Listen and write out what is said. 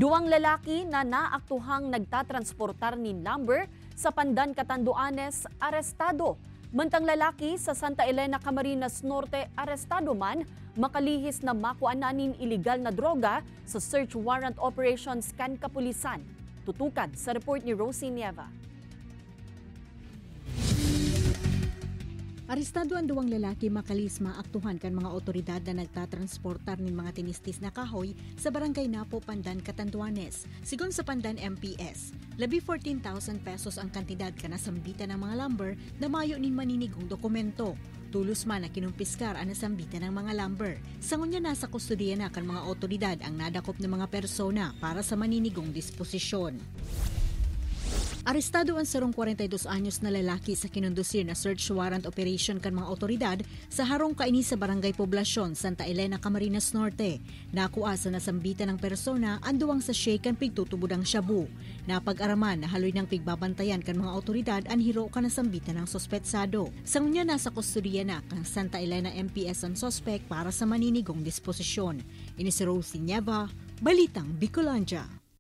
Duwang lalaki na naaktuhang nagtatransportar nin lumber sa Pandan, Catanduanes, arestado. Mantang lalaki sa Santa Elena, Camarines Norte, arestado man, makalihis na makuananin iligal na droga sa search warrant operations kan kapulisan. Tutukan sa report ni Rosie Nieva. Arestado ang duwang lalaki makalis maaktuhan kan mga otoridad na nagtatransportar ng mga tinistis na kahoy sa barangay Napo, Pandan, Catanduanes. Sigon sa Pandan MPS, labi 14,000 pesos ang kantidad ka nasambitan ng mga lumber na mayo nin maninigong dokumento. Tulos man na kinumpiskar ang nasambitan ng mga lumber. Sangon niya nasa kustudiya na kan mga otoridad ang nadakop ng mga persona para sa maninigong disposisyon. Arestado ang sarong 42 anyos na lalaki sa kinundusir na search warrant operation kan mga otoridad sa harong kaini sa Barangay Poblasyon, Santa Elena, Camarines Norte. Nakuha sa nasambitan ng persona ang duwang sa kan pigtutubudang shabu. Napag-araman na haloy ng pigbabantayan kan mga otoridad ang hiro ka nasambitan ng sospetsado. Sangunya nasa kustudiya na kang Santa Elena MPS ang sospek para sa maninigong disposisyon. Ini si Rosie Nieva, Balitang Bicolanja.